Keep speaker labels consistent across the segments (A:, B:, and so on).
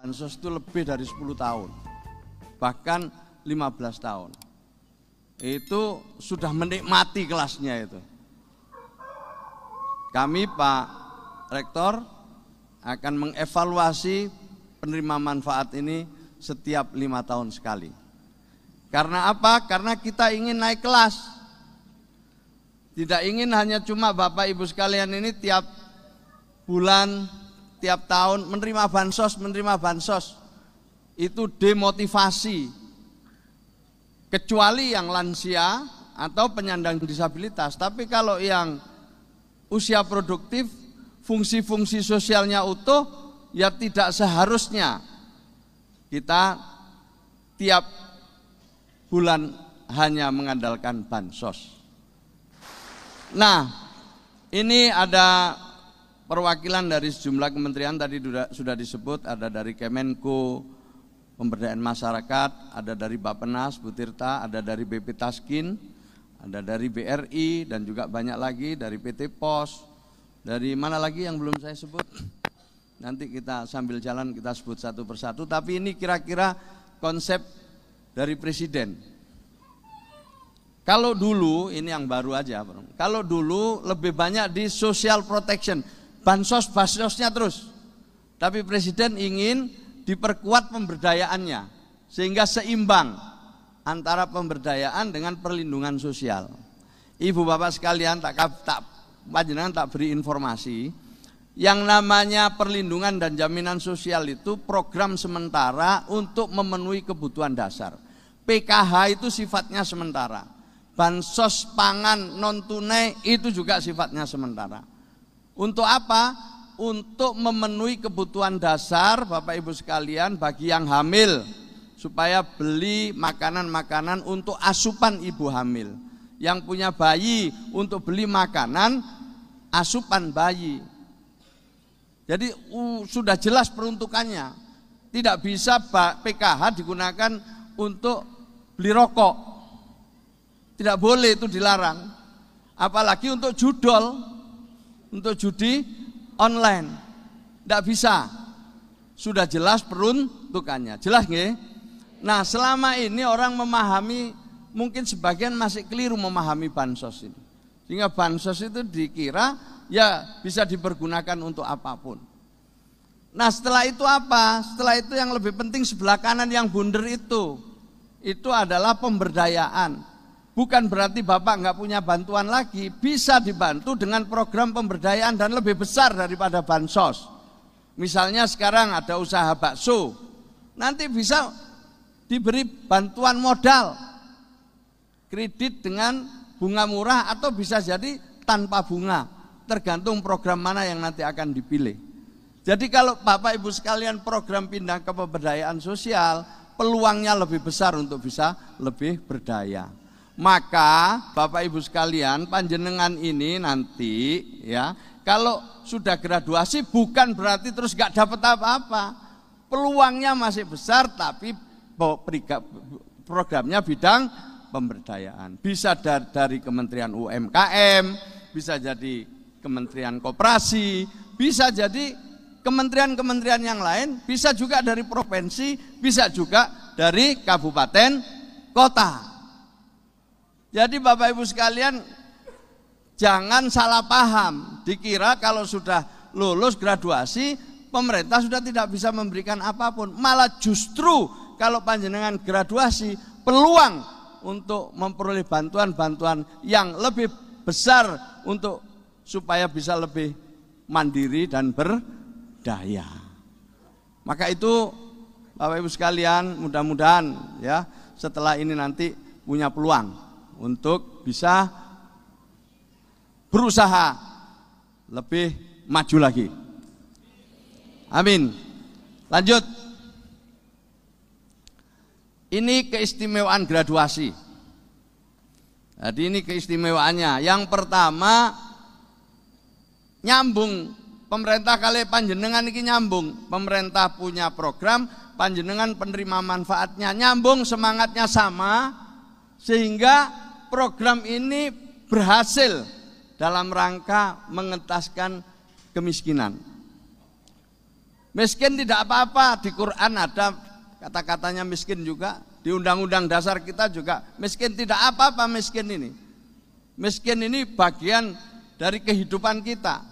A: bansos itu lebih dari 10 tahun, bahkan 15 tahun. Itu sudah menikmati kelasnya itu. Kami Pak Rektor akan mengevaluasi penerima manfaat ini setiap 5 tahun sekali. Karena apa? Karena kita ingin naik kelas. Tidak ingin hanya cuma Bapak Ibu sekalian ini tiap bulan, tiap tahun menerima bansos. Itu demotivasi. Kecuali yang lansia atau penyandang disabilitas. Tapi kalau yang usia produktif, fungsi-fungsi sosialnya utuh, ya tidak seharusnya kita tiap bulan hanya mengandalkan bansos. Nah, ini ada perwakilan dari sejumlah kementerian, tadi sudah disebut, ada dari Kemenko, Pemberdayaan Masyarakat, ada dari Bappenas, Bu Tirta, ada dari BP Taskin, ada dari BRI, dan juga banyak lagi dari PT POS, dari mana lagi yang belum saya sebut, nanti kita sambil jalan kita sebut satu persatu, tapi ini kira-kira konsep dari Presiden. Kalau dulu, ini yang baru aja, kalau dulu lebih banyak di social protection, bansosnya terus. Tapi Presiden ingin diperkuat pemberdayaannya, sehingga seimbang antara pemberdayaan dengan perlindungan sosial. Ibu bapak sekalian, panjenengan tak beri informasi, yang namanya perlindungan dan jaminan sosial itu program sementara untuk memenuhi kebutuhan dasar. PKH itu sifatnya sementara. Bansos pangan non tunai itu juga sifatnya sementara. Untuk apa? Untuk memenuhi kebutuhan dasar Bapak Ibu sekalian bagi yang hamil, supaya beli makanan-makanan untuk asupan ibu hamil. Yang punya bayi untuk beli makanan asupan bayi. Jadi sudah jelas peruntukannya. Tidak bisa PKH digunakan untuk beli rokok. Tidak boleh, itu dilarang. Apalagi untuk judol, untuk judi online. Tidak bisa. Sudah jelas peruntukannya. Jelas nggih? Nah, selama ini orang memahami, mungkin sebagian masih keliru memahami bansos ini. Sehingga bansos itu dikira ya bisa dipergunakan untuk apapun. Nah, setelah itu apa? Setelah itu yang lebih penting sebelah kanan yang bundar itu adalah pemberdayaan. Bukan berarti Bapak nggak punya bantuan lagi, bisa dibantu dengan program pemberdayaan dan lebih besar daripada bansos. Misalnya sekarang ada usaha bakso, nanti bisa diberi bantuan modal, kredit dengan bunga murah atau bisa jadi tanpa bunga, tergantung program mana yang nanti akan dipilih. Jadi kalau Bapak Ibu sekalian program pindah ke pemberdayaan sosial, peluangnya lebih besar untuk bisa lebih berdaya. Maka Bapak Ibu sekalian, panjenengan ini nanti ya, kalau sudah graduasi bukan berarti terus gak dapat apa-apa. Peluangnya masih besar, tapi programnya bidang pemberdayaan. Bisa dari Kementerian UMKM, bisa jadi Kementerian Koperasi, bisa jadi kementerian-kementerian yang lain, bisa juga dari provinsi, bisa juga dari kabupaten kota. Jadi Bapak Ibu sekalian, jangan salah paham, dikira kalau sudah lulus graduasi pemerintah sudah tidak bisa memberikan apapun. Malah justru kalau panjenengan graduasi, peluang untuk memperoleh bantuan-bantuan yang lebih besar untuk supaya bisa lebih mandiri dan berdaya. Maka itu Bapak Ibu sekalian, mudah-mudahan ya setelah ini nanti punya peluang untuk bisa berusaha lebih maju lagi. Amin. Lanjut. Ini keistimewaan graduasi. Jadi ini keistimewaannya. Yang pertama, nyambung. Pemerintah kali panjenengan ini nyambung. Pemerintah punya program, panjenengan penerima manfaatnya nyambung, semangatnya sama, sehingga program ini berhasil dalam rangka mengentaskan kemiskinan. Miskin tidak apa-apa, di Quran ada kata-katanya miskin juga, di Undang-Undang Dasar kita juga miskin tidak apa-apa miskin ini. Miskin ini bagian dari kehidupan kita.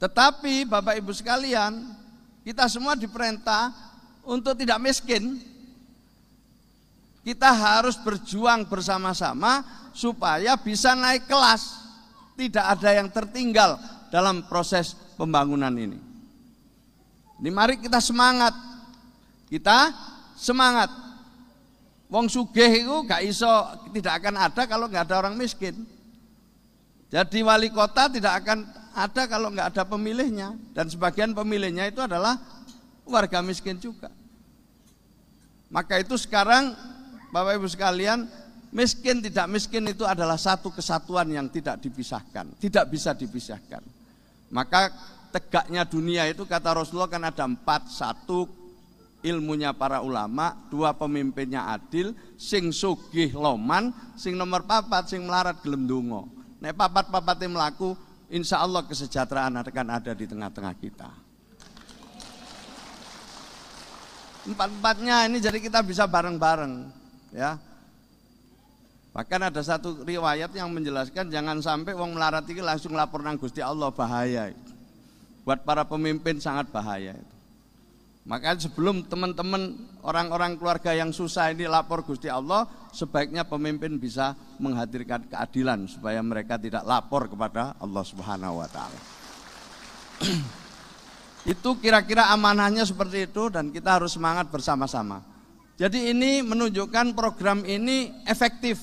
A: Tetapi Bapak Ibu sekalian, kita semua diperintah untuk tidak miskin. Kita harus berjuang bersama-sama supaya bisa naik kelas. Tidak ada yang tertinggal dalam proses pembangunan ini. Ini mari kita semangat. Kita semangat. Wong sugih itu gak iso, tidak akan ada kalau nggak ada orang miskin. Jadi wali kota tidak akan ada kalau nggak ada pemilihnya, dan sebagian pemilihnya itu adalah warga miskin juga. Maka itu sekarang Bapak Ibu sekalian, miskin tidak miskin itu adalah satu kesatuan yang tidak dipisahkan, tidak bisa dipisahkan. Maka tegaknya dunia itu kata Rasulullah kan ada 4, 1 ilmunya para ulama, 2 pemimpinnya adil, sing sugih loman, sing nomor 4 sing melarat gelem donga. Nek papat-papate mlaku, insya Allah kesejahteraan akan ada di tengah-tengah kita. 4-4-nya ini jadi kita bisa bareng-bareng, ya. Bahkan ada satu riwayat yang menjelaskan jangan sampai wong melarat ini langsung lapor nang Gusti Allah, bahaya. Buat para pemimpin sangat bahaya itu. Maka sebelum teman-teman orang-orang keluarga yang susah ini lapor Gusti Allah, sebaiknya pemimpin bisa menghadirkan keadilan supaya mereka tidak lapor kepada Allah Subhanahu wa taala. Itu kira-kira amanahnya seperti itu, dan kita harus semangat bersama-sama. Jadi ini menunjukkan program ini efektif.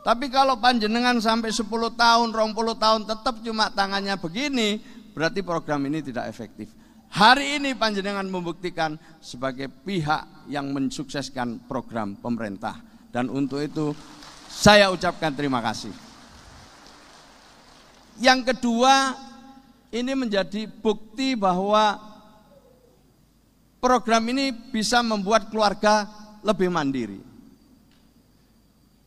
A: Tapi kalau panjenengan sampai 10 tahun, 20 tahun tetap cuma tangannya begini, berarti program ini tidak efektif. Hari ini panjenengan membuktikan sebagai pihak yang mensukseskan program pemerintah, dan untuk itu saya ucapkan terima kasih. Yang kedua, ini menjadi bukti bahwa program ini bisa membuat keluarga lebih mandiri.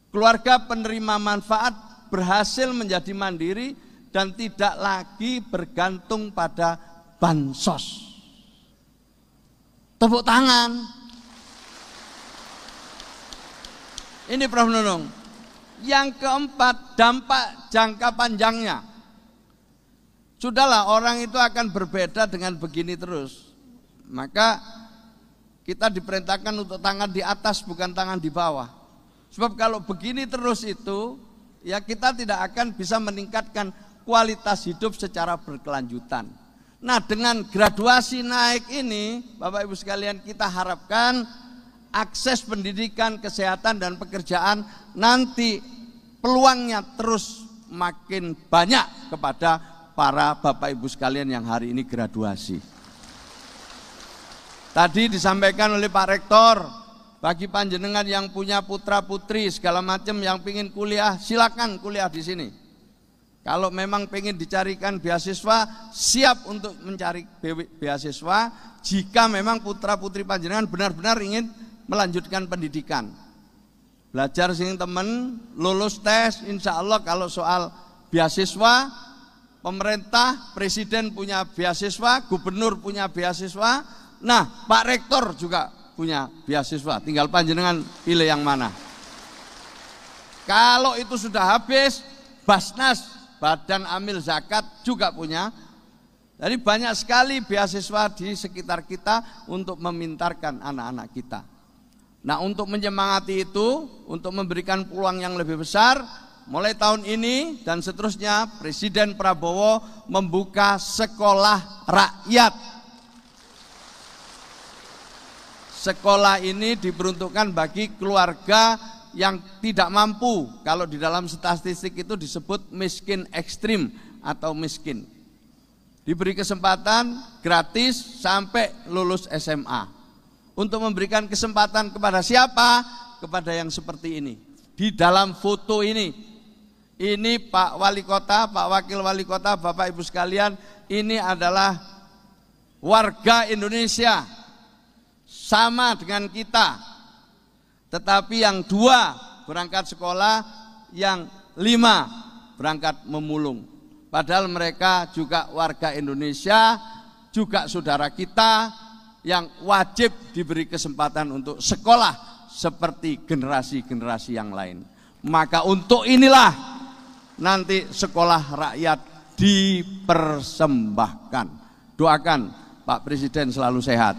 A: Keluarga penerima manfaat berhasil menjadi mandiri dan tidak lagi bergantung pada bansos. Tepuk tangan. Ini Prof. Nunung. Yang keempat, dampak jangka panjangnya. Sudahlah, orang itu akan berbeda dengan begini terus. Maka kita diperintahkan untuk tangan di atas bukan tangan di bawah. Sebab kalau begini terus itu, ya kita tidak akan bisa meningkatkan kualitas hidup secara berkelanjutan. Nah, dengan graduasi naik ini, Bapak Ibu sekalian, kita harapkan akses pendidikan, kesehatan, dan pekerjaan nanti peluangnya terus makin banyak kepada para Bapak Ibu sekalian yang hari ini graduasi. Tadi disampaikan oleh Pak Rektor, bagi panjenengan yang punya putra putri segala macam yang pingin kuliah, silakan kuliah di sini. Kalau memang pengen dicarikan beasiswa, siap untuk mencari beasiswa jika memang putra putri panjenengan benar-benar ingin melanjutkan pendidikan. Belajar sing temen, lulus tes, insya Allah kalau soal beasiswa, pemerintah, presiden punya beasiswa, gubernur punya beasiswa, nah Pak Rektor juga punya beasiswa, tinggal panjenengan pilih yang mana. Kalau itu sudah habis, Basnas, Badan Amil Zakat juga punya. Jadi banyak sekali beasiswa di sekitar kita untuk memintarkan anak-anak kita. Nah, untuk menyemangati itu, untuk memberikan peluang yang lebih besar, mulai tahun ini dan seterusnya Presiden Prabowo membuka sekolah rakyat. Sekolah ini diperuntukkan bagi keluarga yang tidak mampu. Kalau di dalam statistik itu disebut miskin ekstrim atau miskin. Diberi kesempatan gratis sampai lulus SMA. Untuk memberikan kesempatan kepada siapa? Kepada yang seperti ini. Di dalam foto ini Pak Wali Kota, Pak Wakil Wali Kota, Bapak Ibu sekalian, ini adalah warga Indonesia sama dengan kita. Tetapi yang 2 berangkat sekolah, yang 5 berangkat memulung. Padahal mereka juga warga Indonesia, juga saudara kita yang wajib diberi kesempatan untuk sekolah seperti generasi-generasi yang lain. Maka untuk inilah nanti sekolah rakyat dipersembahkan. Doakan Pak Presiden selalu sehat.